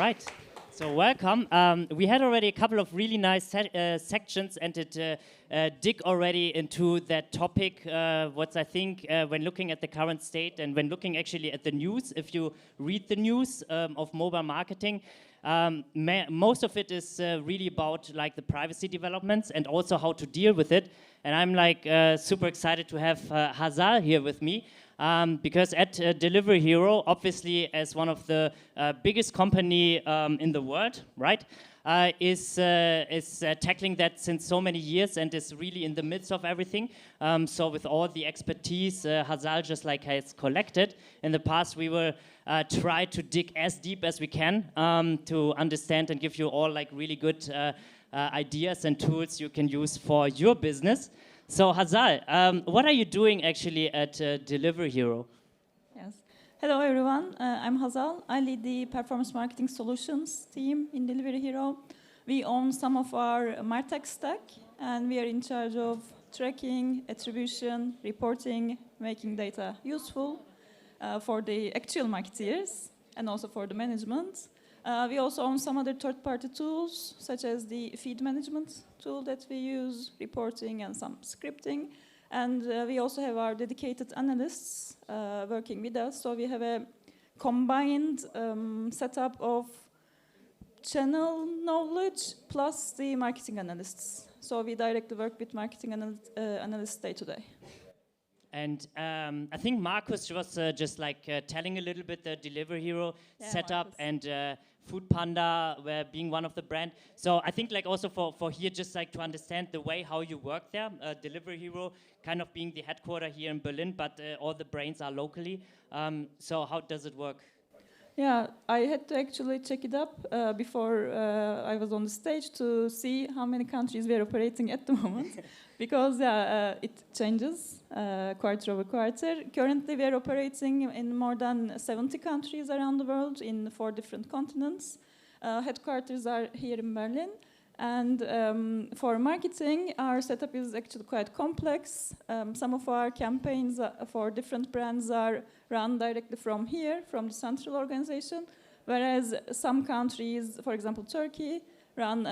right. So welcome. We had already a couple of really nice sections, and it dig already into that topic. What I think when looking at the current state and when looking actually at the news, if you read the news of mobile marketing, most of it is really about like the privacy developments and also how to deal with it. And I'm like super excited to have Hazal here with me. Because at Delivery Hero, obviously as one of the biggest company in the world, right, is tackling that since so many years and is really in the midst of everything. So with all the expertise Hazal just like has collected in the past, we will try to dig as deep as we can to understand and give you all like really good ideas and tools you can use for your business. So Hazal, what are you doing actually at Delivery Hero? Yes. Hello everyone, I'm Hazal. I lead the performance marketing solutions team in Delivery Hero. We own some of our MarTech stack and we are in charge of tracking, attribution, reporting, making data useful for the actual marketeers and also for the management. We also own some other third-party tools, such as the feed management tool that we use, reporting and some scripting. And we also have our dedicated analysts working with us. So we have a combined setup of channel knowledge plus the marketing analysts. So we directly work with marketing analysts day to day. And I think Marcus was just like telling a little bit the Delivery Hero setup Marcus. and Food Panda being one of the brand. So I think like also for here, just like to understand the way how you work there, Delivery Hero kind of being the headquarter here in Berlin, but all the brains are locally. So how does it work? Yeah, I had to actually check it up before I was on the stage to see how many countries we are operating at the moment. Because it changes quarter over quarter. Currently, we are operating in more than 70 countries around the world in 4 different continents. Headquarters are here in Berlin. And for marketing, our setup is actually quite complex. Some of our campaigns for different brands are run directly from here, from the central organization, whereas some countries, for example, Turkey, run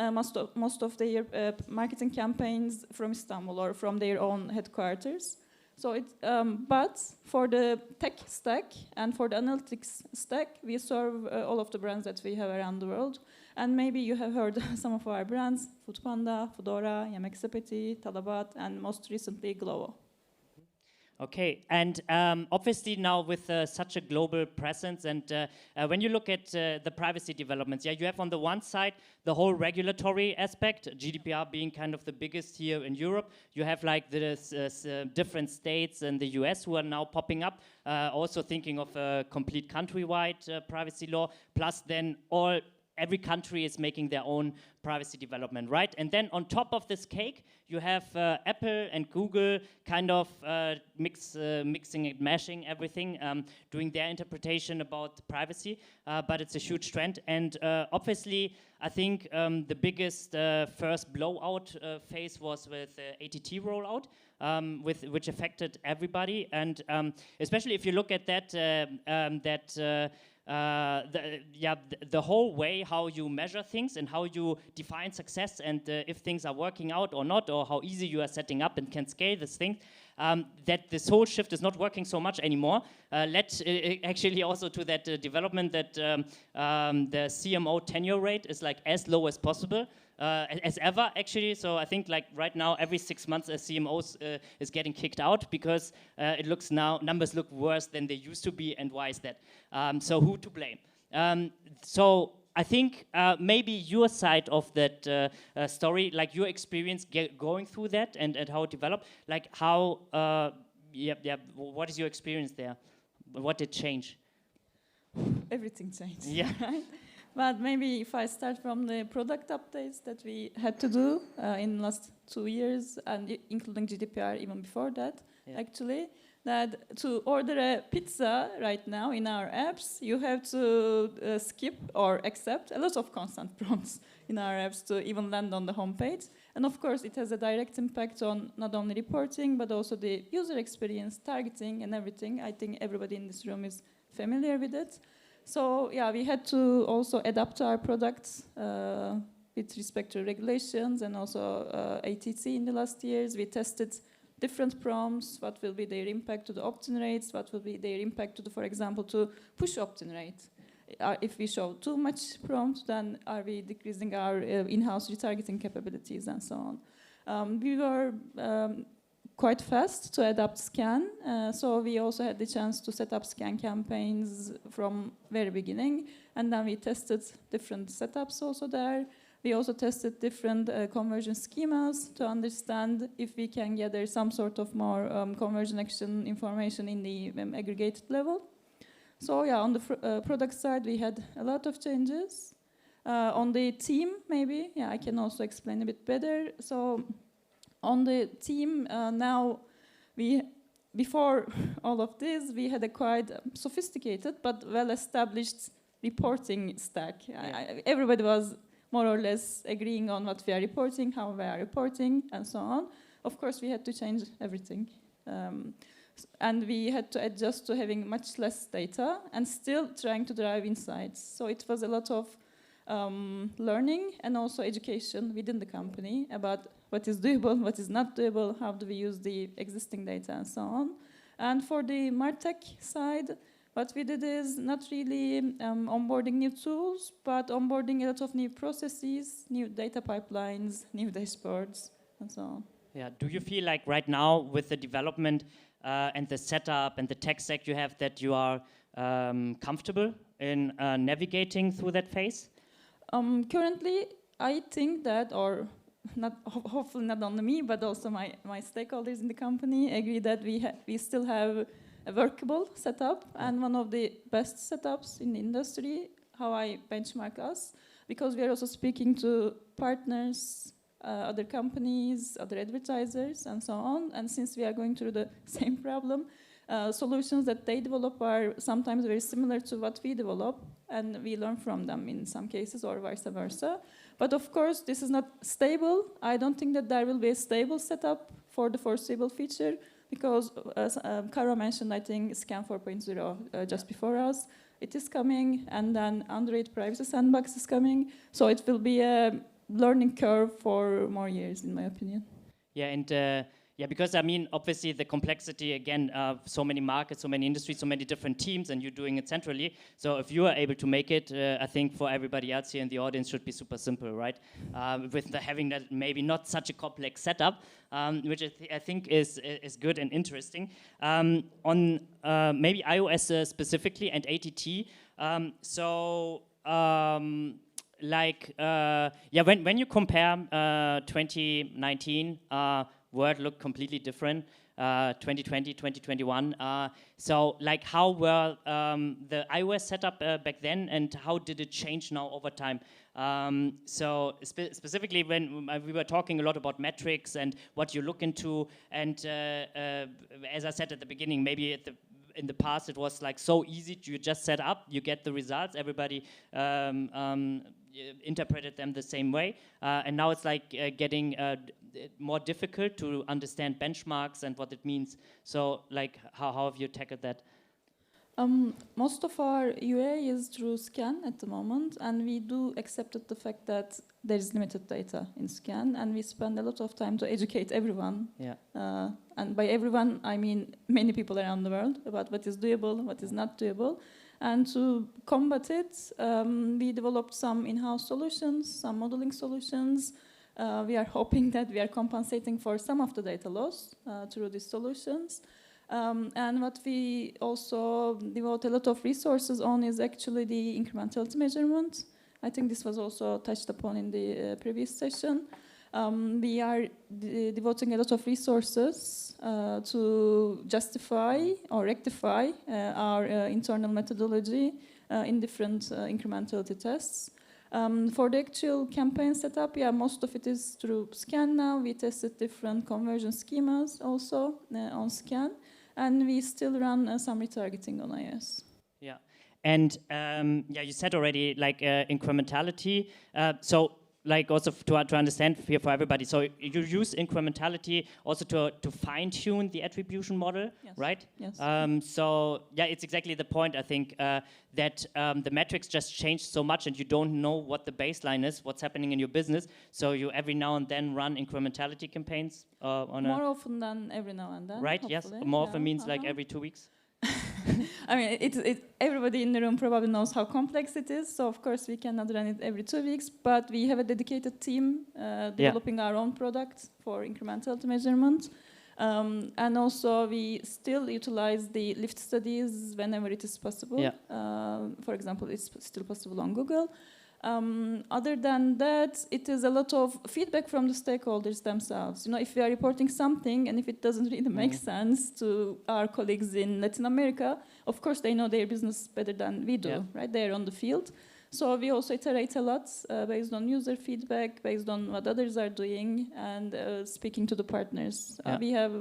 most of their marketing campaigns from Istanbul or from their own headquarters. So but for the tech stack and for the analytics stack, we serve all of the brands that we have around the world. And maybe you have heard some of our brands, Food Panda, Foodora, Yemek Sepeti, Talabat, and most recently Glovo. Okay, and obviously now with such a global presence and when you look at the privacy developments, you have on the one side the whole regulatory aspect, GDPR being kind of the biggest here in Europe. You have like the different states in the US who are now popping up, also thinking of a complete countrywide privacy law, plus then every country is making their own privacy development, right? And then on top of this cake, you have Apple and Google kind of mixing and mashing everything, doing their interpretation about privacy, but it's a huge trend. And obviously, I think the biggest first blowout phase was with ATT rollout, which affected everybody. And especially if you look at that, the whole way how you measure things and how you define success and if things are working out or not, or how easy you are setting up and can scale this thing, that this whole shift is not working so much anymore. Led actually also to that development that the CMO tenure rate is like as low as possible. As ever, actually. So I think like right now, every 6 months, a CMO is getting kicked out because numbers look worse than they used to be, and why is that? So who to blame? So I think maybe your side of that story, like your experience going through that and how it developed, like how, what is your experience there? What did change? Everything changed. Yeah. Right? But maybe if I start from the product updates that we had to do in the last 2 years, and including GDPR even before that, actually, that to order a pizza right now in our apps, you have to skip or accept a lot of consent prompts in our apps to even land on the homepage. And of course, it has a direct impact on not only reporting, but also the user experience, targeting, and everything. I think everybody in this room is familiar with it. So yeah, we had to also adapt our products with respect to regulations and also ATC in the last years. We tested different prompts, what will be their impact to the opt-in rates, what will be their impact to the, for example, to push opt-in rate. If we show too much prompt, then are we decreasing our in-house retargeting capabilities and so on. We were quite fast to adapt scan, so we also had the chance to set up scan campaigns from very beginning, and then we tested different setups also there. We also tested different conversion schemas to understand if we can gather some sort of more conversion action information in the aggregated level. So yeah, on the product side, we had a lot of changes. On the team, maybe, yeah, I can also explain a bit better. So on the team, now before all of this, we had a quite sophisticated but well-established reporting stack. Yeah. Everybody was more or less agreeing on what we are reporting, how we are reporting, and so on. Of course, we had to change everything. And we had to adjust to having much less data and still trying to drive insights. So it was a lot of learning and also education within the company about what is doable, what is not doable, how do we use the existing data, and so on. And for the MarTech side, what we did is not really onboarding new tools, but onboarding a lot of new processes, new data pipelines, new dashboards, and so on. Yeah. Do you feel like right now with the development and the setup and the tech stack you have that you are comfortable in navigating through that phase? Currently, I think that, or not, hopefully not only me, but also my stakeholders in the company agree that we still have a workable setup and one of the best setups in the industry, how I benchmark us, because we are also speaking to partners, other companies, other advertisers, and so on. And since we are going through the same problem, solutions that they develop are sometimes very similar to what we develop, and we learn from them in some cases, or vice versa. But of course, this is not stable. I don't think that there will be a stable setup for the foreseeable future, because as Karo mentioned, I think Scan 4.0 just before us, it is coming, and then Android Privacy Sandbox is coming. So it will be a learning curve for more years, in my opinion. Yeah, and yeah, because I mean, obviously the complexity, again, so many markets, so many industries, so many different teams, and you're doing it centrally. So if you are able to make it, I think for everybody else here in the audience should be super simple, right? With having that maybe not such a complex setup, which I think is good and interesting. On maybe iOS specifically and ATT, yeah, when you compare 2019, world looked completely different. 2020, 2021. So, like, how were the iOS setup back then, and how did it change now over time? So, specifically, when we were talking a lot about metrics and what you look into, and as I said at the beginning, maybe in the past it was like so easy. You just set up, you get the results. Everybody interpreted them the same way, and now it's like getting more difficult to understand benchmarks and what it means. So, like, how have you tackled that? Most of our UA is through Scan at the moment, and we do accept the fact that there is limited data in Scan, and we spend a lot of time to educate everyone. Yeah. And by everyone, I mean many people around the world about what is doable, what is not doable. And to combat it, we developed some in-house solutions, some modeling solutions. We are hoping that we are compensating for some of the data loss through these solutions. And what we also devote a lot of resources on is actually the incrementality measurement. I think this was also touched upon in the previous session. We are devoting a lot of resources to justify or rectify our internal methodology in different incrementality tests. For the actual campaign setup, yeah, most of it is through Scan now. We tested different conversion schemas also on Scan, and we still run some retargeting on iOS. Yeah, and yeah, you said already like incrementality. So like also to understand here for everybody. So you use incrementality also to fine tune the attribution model, yes. right? Yes. So yeah, it's exactly the point. I think that the metrics just change so much, and you don't know what the baseline is, what's happening in your business. So you every now and then run incrementality campaigns on more often than every now and then. Right. Hopefully. Yes. More often means like every 2 weeks. I mean, everybody in the room probably knows how complex it is. So of course we cannot run it every 2 weeks, but we have a dedicated team developing our own product for incrementality measurement. And also we still utilize the lift studies whenever it is possible. Yeah. For example, it's still possible on Google. Other than that, it is a lot of feedback from the stakeholders themselves. You know, if we are reporting something and if it doesn't really make sense to our colleagues in Latin America, of course they know their business better than we do, right? They're on the field. So we also iterate a lot based on user feedback, based on what others are doing, and speaking to the partners. We have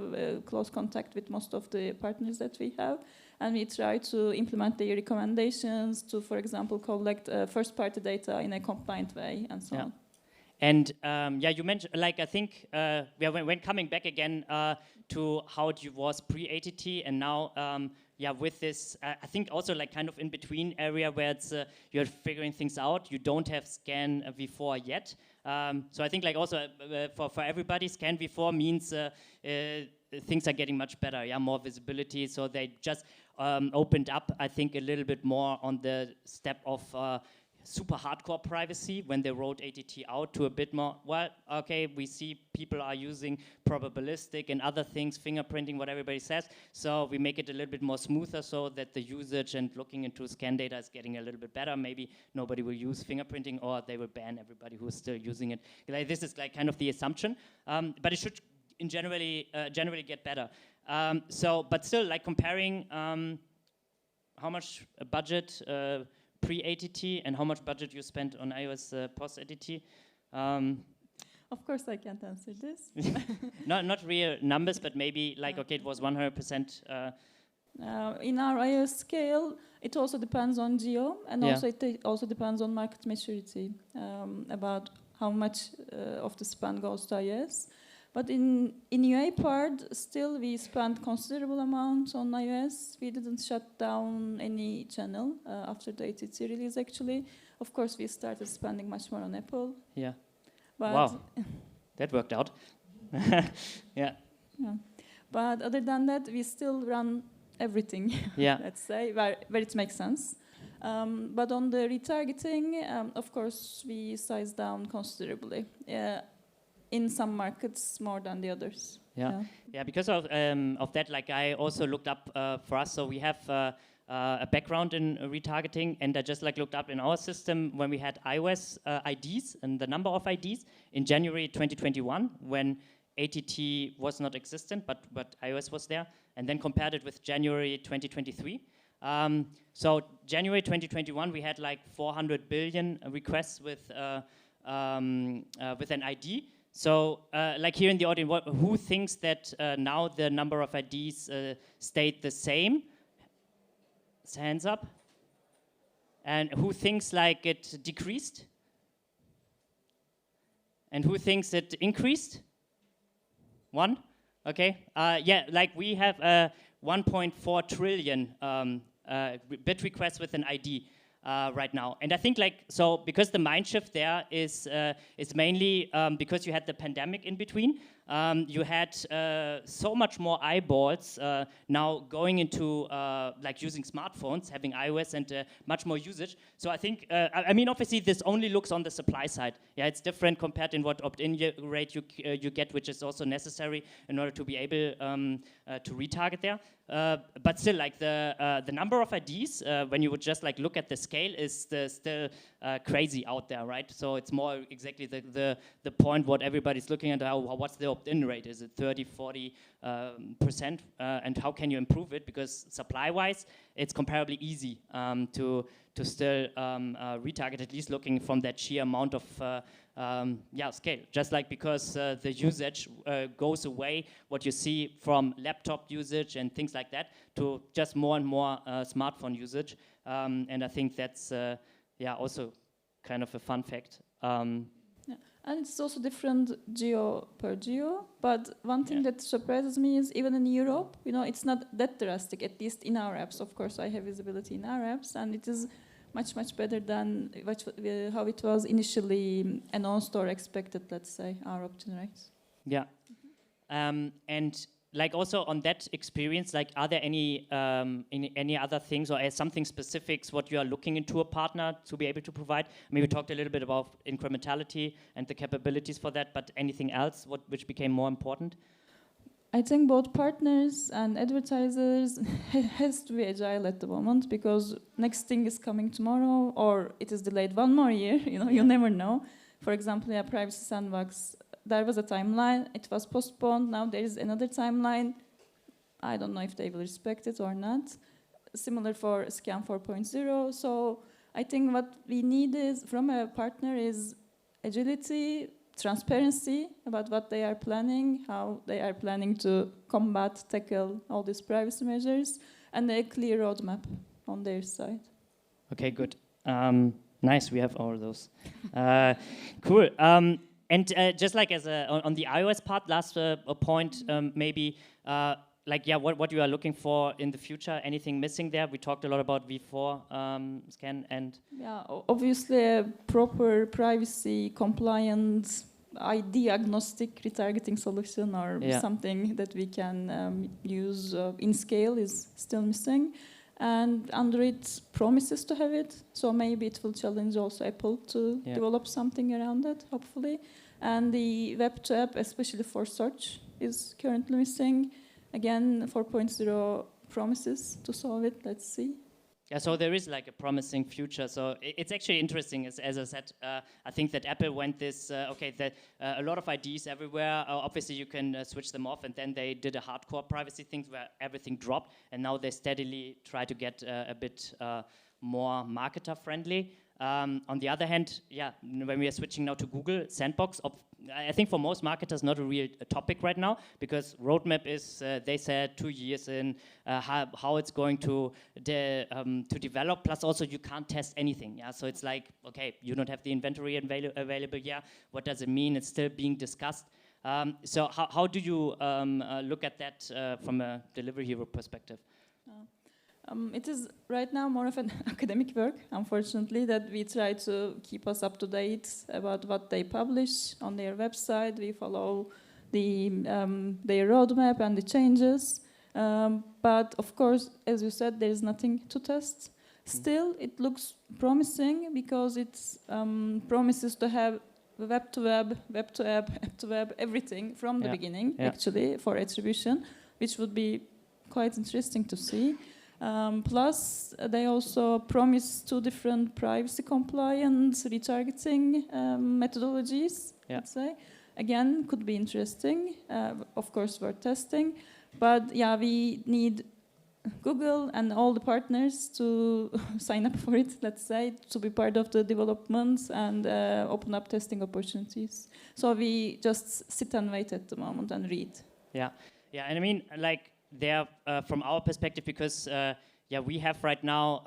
close contact with most of the partners that we have. And we try to implement their recommendations to, for example, collect first-party data in a compliant way and so on. And you mentioned, like I think, when coming back again to how it was pre-ATT and now, with this, I think also like kind of in between area where it's you're figuring things out. You don't have Scan V4 yet, so I think like also for everybody, Scan V4 means things are getting much better. More visibility. So they just opened up, I think, a little bit more on the step of super hardcore privacy when they rolled ATT out to a bit more, well, okay, we see people are using probabilistic and other things, fingerprinting, what everybody says, so we make it a little bit more smoother so that the usage and looking into scan data is getting a little bit better. Maybe nobody will use fingerprinting or they will ban everybody who's still using it. Like, this is like kind of the assumption, but it should in generally get better. But still, like comparing how much budget pre-ATT and how much budget you spent on iOS post-ATT. Of course, I can't answer this. Not real numbers, but maybe like, okay, it was 100%. In our iOS scale, it also depends on geo, and also it also depends on market maturity, about how much of the spend goes to iOS. But in UA part, still we spent considerable amounts on iOS. We didn't shut down any channel after the ATT release, actually. Of course, we started spending much more on Apple. Yeah. But wow. That worked out. Yeah. But other than that, we still run everything, let's say, where it makes sense. But on the retargeting, of course, we sized down considerably. In some markets more than the others. Yeah, because of that, like I also looked up for us, so we have a background in retargeting, and I just like looked up in our system when we had iOS IDs and the number of IDs in January 2021 when ATT was not existent, but iOS was there, and then compared it with January 2023. So January 2021, we had like 400 billion requests with an ID. So, like here in the audience, who thinks that now the number of IDs stayed the same? Hands up. And who thinks like it decreased? And who thinks it increased? One? Okay. Like we have 1.4 trillion bit requests with an ID. Right now, and I think like so because the mind shift there is mainly because you had the pandemic in between. You had so much more eyeballs now going into like using smartphones, having iOS, and much more usage. So I think I mean obviously this only looks on the supply side. Yeah, it's different compared in what opt-in rate you get, which is also necessary in order to be able to retarget there. But still, like the number of IDs when you would just like look at the scale is still crazy out there, right? So it's more exactly the point what everybody's looking at. What's the opt-in rate? Is it 30, 40%? And how can you improve it? Because supply-wise, it's comparably easy to still retarget, at least looking from that sheer amount of scale. Just like because the usage goes away, what you see from laptop usage and things like that, to just more and more smartphone usage. And I think that's also kind of a fun fact. And it's also different geo per geo. But one thing that surprises me is even in Europe, it's not that drastic, at least in our apps. Of course, I have visibility in our apps, and it is much, much better than how it was initially announced or expected, let's say, our opt-in rates. Yeah. And like also on that experience, like are there any other things or something specifics what you are looking into a partner to be able to provide? I mean, we talked a little bit about incrementality and the capabilities for that, but anything else which became more important? I think both partners and advertisers has to be agile at the moment, because next thing is coming tomorrow, or it is delayed one more year. You never know. For example, Privacy Sandbox, there was a timeline, it was postponed, now there is another timeline. I don't know if they will respect it or not. Similar for Scam 4.0. So I think what we need is from a partner is agility, transparency about what they are planning, how they are planning to tackle all these privacy measures, and a clear roadmap on their side. Okay, good. Nice, we have all of those. Cool. And just like on the iOS part, last point, maybe, what you are looking for in the future, anything missing there? We talked a lot about V4 scan and... Yeah, obviously a proper privacy compliant ID agnostic retargeting solution or something that we can use in scale is still missing. And Android promises to have it, so maybe it will challenge also Apple to develop something around it, hopefully. And the web to app, especially for search, is currently missing. Again, 4.0 promises to solve it. Let's see. Yeah, so there is like a promising future. So it's actually interesting, as I said. I think that Apple went this, a lot of IDs everywhere. Obviously, you can switch them off, and then they did a hardcore privacy thing where everything dropped, and now they steadily try to get a bit more marketer-friendly. On the other hand, when we are switching now to Google Sandbox, I think for most marketers not a real topic right now, because roadmap is they said 2 years in how it's going to develop. Plus also you can't test anything. Yeah, so it's like, okay, you don't have the inventory available. Yeah, what does it mean? It's still being discussed. So how do you look at that from a delivery hero perspective? It is right now more of an academic work, unfortunately, that we try to keep us up to date about what they publish on their website. We follow their roadmap and the changes. But of course, as you said, there is nothing to test. Still, it looks promising because it promises to have web to web, web to app, app to web, everything from the beginning, actually, for attribution, which would be quite interesting to see. Plus, they also promise 2 different privacy compliant retargeting methodologies, let's say. Again, could be interesting, of course, worth testing. But we need Google and all the partners to sign up for it, let's say, to be part of the development and open up testing opportunities. So we just sit and wait at the moment and read. Yeah, and I mean, like, there, from our perspective, because we have right now,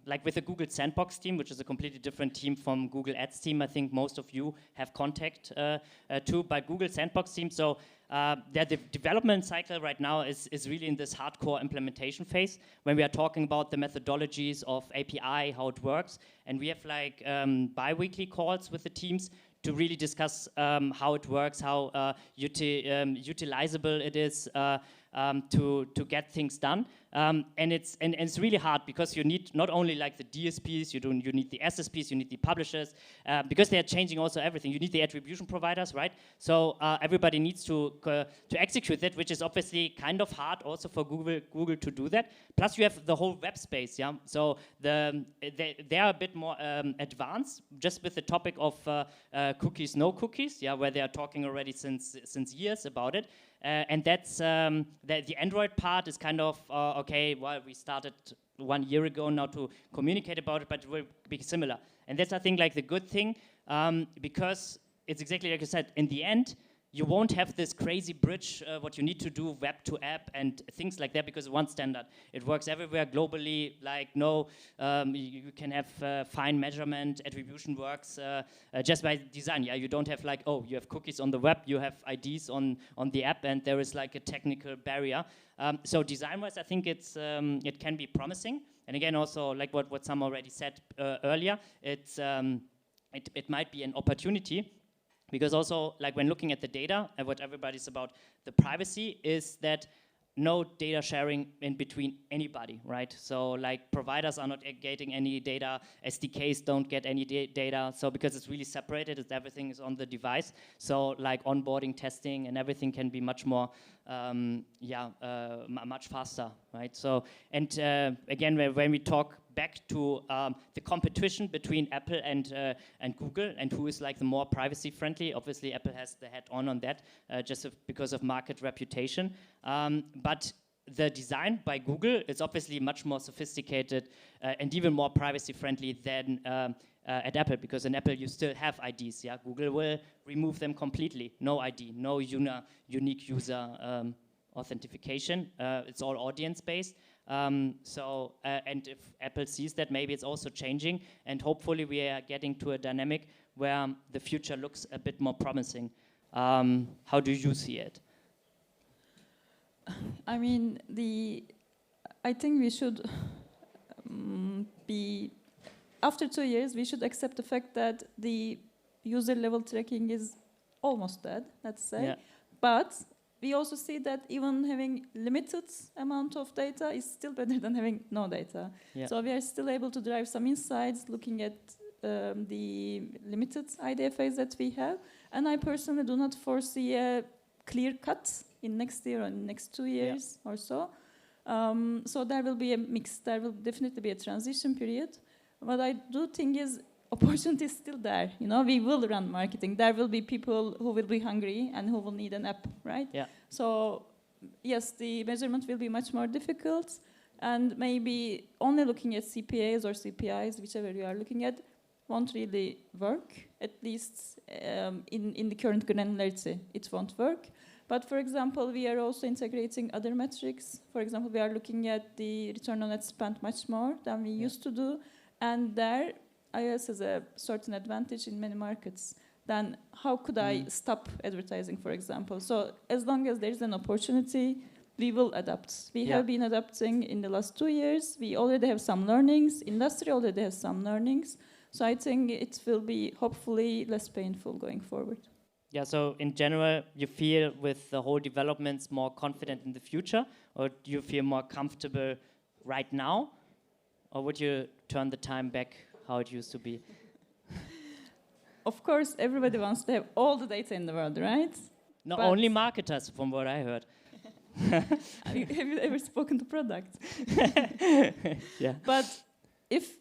like with the Google Sandbox team, which is a completely different team from Google Ads team. I think most of you have contact to by Google Sandbox team. So the development cycle right now is really in this hardcore implementation phase when we are talking about the methodologies of API, how it works, and we have like bi-weekly calls with the teams to really discuss how it works, how utilizable it is to get things done. And it's really hard because you need not only like the DSPs, you need the SSPs, you need the publishers, because they are changing also everything. You need the attribution providers, right? So everybody needs to execute that, which is obviously kind of hard also for Google to do that. Plus you have the whole web space, yeah. So they are a bit more advanced, just with the topic of cookies, no cookies, yeah, where they are talking already since years about it. And that's the Android part is kind of okay. Well, we started 1 year ago now to communicate about it, but it will be similar. And that's, I think, like the good thing, because it's exactly like you said. In the end, you won't have this crazy bridge, what you need to do web to app and things like that, because one standard. It works everywhere globally, like you can have fine measurement, attribution works just by design. Yeah, you don't have like, oh, you have cookies on the web, you have IDs on the app, and there is like a technical barrier. So design-wise, I think it can be promising. And again, also like what Sam already said earlier, it might be an opportunity. Because also, like when looking at the data, and what everybody's about the privacy is that no data sharing in between anybody, right? So like providers are not getting any data, SDKs don't get any data. So because it's really separated, everything is on the device. So like onboarding, testing, and everything can be much more, much faster, right? So, and again, when we talk back to the competition between Apple and Google, and who is like the more privacy friendly. Obviously, Apple has the head on that just because of market reputation. But the design by Google is obviously much more sophisticated and even more privacy friendly than at Apple, because in Apple you still have IDs. Yeah, Google will remove them completely. No ID, no unique user authentication. It's all audience based. And if Apple sees that, maybe it's also changing, and hopefully we are getting to a dynamic where the future looks a bit more promising. How do you see it? I mean, I think we should after 2 years, we should accept the fact that the user level tracking is almost dead, let's say. Yeah. But we also see that even having limited amount of data is still better than having no data. Yeah. So we are still able to derive some insights looking at the limited IDFAs that we have. And I personally do not foresee a clear cut in next year or in next 2 years or so. So there will be a mix. There will definitely be a transition period. What I do think is opportunity is still there. You know, we will run marketing. There will be people who will be hungry and who will need an app, right? Yeah. So yes, the measurement will be much more difficult, and maybe only looking at CPAs or CPIs, whichever you are looking at, won't really work. At least in the current granularity, it won't work. But for example, we are also integrating other metrics. For example, we are looking at the return on ad spend much more than we used to do, and there iOS has a certain advantage in many markets. Then how could I stop advertising, for example? So as long as there's an opportunity, we will adapt. We have been adapting in the last 2 years. We already have some learnings. Industry already has some learnings. So I think it will be hopefully less painful going forward. Yeah, so in general, you feel with the whole developments more confident in the future, or do you feel more comfortable right now? Or would you turn the time back how it used to be? Of course, everybody wants to have all the data in the world, right? Not only marketers, from what I heard. Have you ever spoken to product? Yeah. But if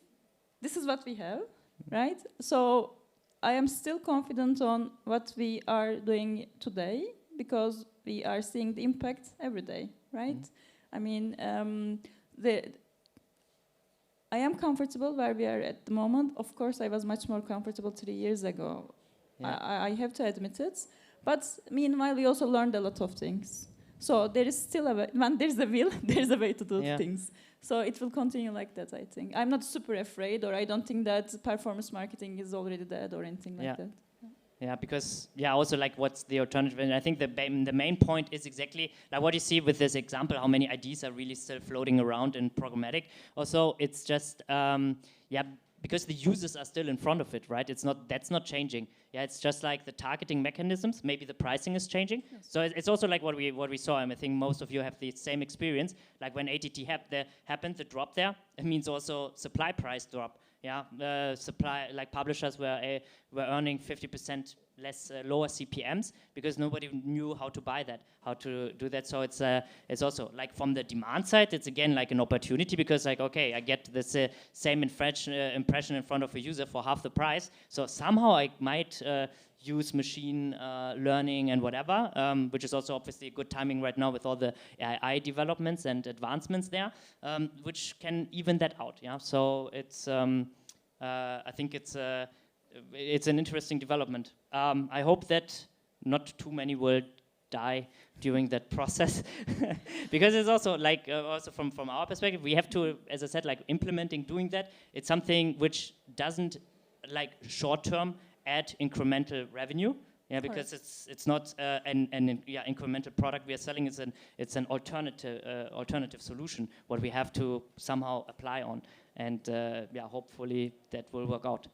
this is what we have, right? So I am still confident on what we are doing today, because we are seeing the impact every day, right? I mean, I am comfortable where we are at the moment. Of course, I was much more comfortable 3 years ago. Yeah. I have to admit it. But meanwhile, we also learned a lot of things. So there is still a way. When there's a will, there's a way to do things. So it will continue like that, I think. I'm not super afraid, or I don't think that performance marketing is already dead or anything like that. Yeah, because, also like what's the alternative? And I think the main point is exactly like what you see with this example, how many IDs are really still floating around in programmatic. Also, it's just, because the users are still in front of it, right? That's not changing. Yeah, it's just like the targeting mechanisms. Maybe the pricing is changing. Yes. So it's also like what we saw, and I think most of you have the same experience. Like when ATT happened, the drop there, it means also supply price drop. Yeah, supply, like publishers were earning 50% less lower CPMs because nobody knew how to buy that, how to do that. So it's also like from the demand side, it's again like an opportunity, because like, okay, I get this same impression in front of a user for half the price. So somehow I might use machine learning and whatever, which is also obviously a good timing right now with all the AI developments and advancements there, which can even that out. Yeah, so it's I think it's an interesting development. I hope that not too many will die during that process. Because it's also like, also from our perspective, we have to, as I said, like implementing, doing that, it's something which doesn't like short-term add incremental revenue. Yeah, because it's not an incremental product we are selling. It's an alternative solution what we have to somehow apply on, and hopefully that will work out.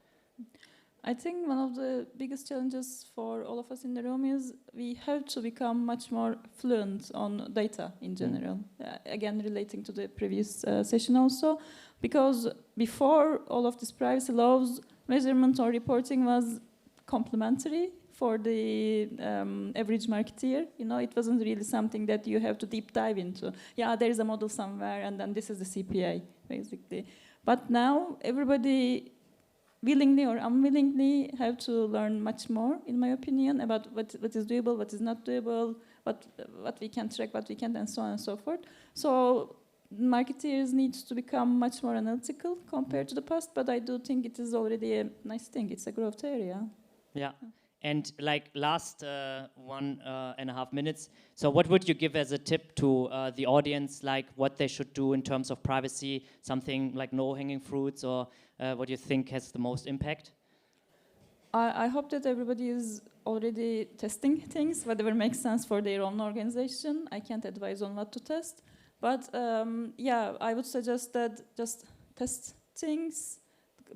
I think one of the biggest challenges for all of us in the room is we have to become much more fluent on data in general. Again, relating to the previous session also, because before all of these privacy laws, measurement or reporting was complementary for the average marketeer. You know, it wasn't really something that you have to deep dive into. Yeah, there is a model somewhere, and then this is the CPA, basically. But now everybody, willingly or unwillingly, have to learn much more, in my opinion, about what is doable, what is not doable, what we can track, what we can't, and so on and so forth. So marketeers need to become much more analytical compared to the past, but I do think it is already a nice thing. It's a growth area. Yeah. And like last 1.5 minutes, so what would you give as a tip to the audience, like what they should do in terms of privacy, something like no-hanging fruits, or what do you think has the most impact? I hope that everybody is already testing things, whatever makes sense for their own organization. I can't advise on what to test, but I would suggest that just test things,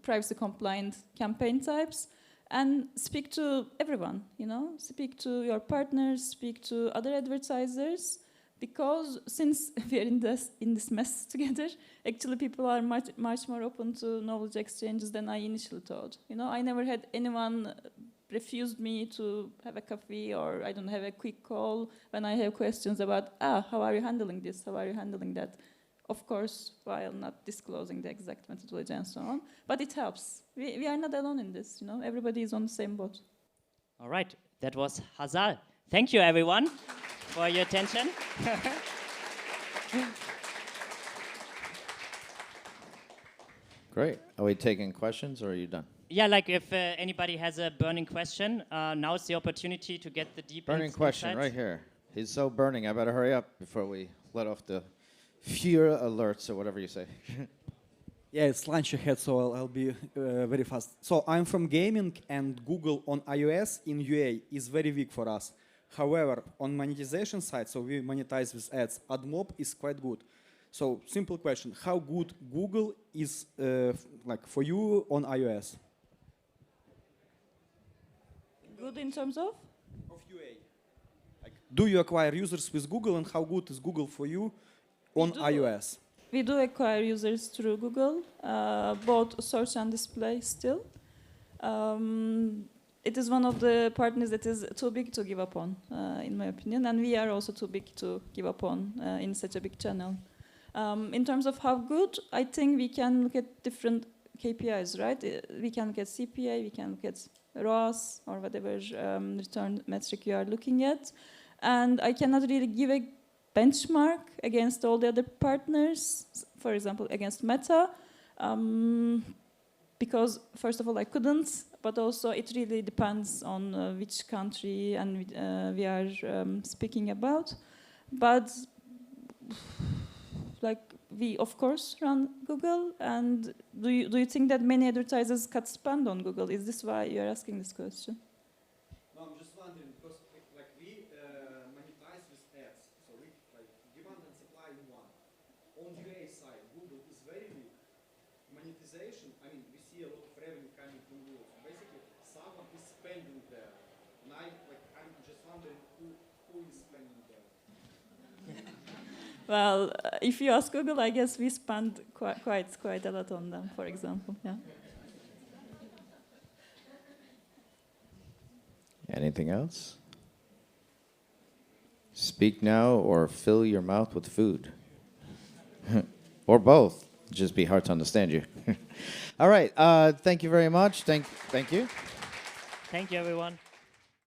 privacy-compliant campaign types, and speak to everyone, you know, speak to your partners, speak to other advertisers, because since we are in this mess together, actually people are much more open to knowledge exchanges than I initially thought. You know, I never had anyone refused me to have a coffee, or I don't have a quick call when I have questions about, how are you handling this, how are you handling that? Of course, while not disclosing the exact methodology and so on. But it helps. We are not alone in this, you know. Everybody is on the same boat. All right. That was Hazal. Thank you, everyone, for your attention. Great. Are we taking questions, or are you done? Yeah, like if anybody has a burning question, now is the opportunity to get the deep Burning question right here. He's so burning, I better hurry up before we let off the fear alerts or whatever you say. Yeah, it's lunch ahead, so I'll be very fast. So I'm from gaming, and Google on iOS in UA is very weak for us. However, on monetization side, so we monetize with ads, AdMob is quite good. So simple question, how good Google is like for you on iOS? Good in terms of? Of UA. Like, do you acquire users with Google, and how good is Google for you on iOS? We do acquire users through Google, both search and display still. It is one of the partners that is too big to give up on, in my opinion, and we are also too big to give up on in such a big channel. In terms of how good, I think we can look at different KPIs, right? We can look at CPA, we can look at ROAS, or whatever return metric you are looking at. And I cannot really give a benchmark against all the other partners, for example, against Meta, because first of all, I couldn't, but also it really depends on which country and we are speaking about. But like, we of course run Google, and do you think that many advertisers cut spend on Google? Is this why you're asking this question? No, I'm just wondering, because like we monetize with ads, so we like demand and supply in one. On UA side, Google is very weak. Monetization, I mean, we see a lot of revenue coming from Google. So basically, someone is spending there. And I'm just wondering who is spending there. Well, if you ask Google, I guess we spend quite a lot on them, for example. Yeah. Anything else? Speak now or fill your mouth with food. Or both. Just be hard to understand you. All right. Thank you very much. Thank you. Thank you, everyone.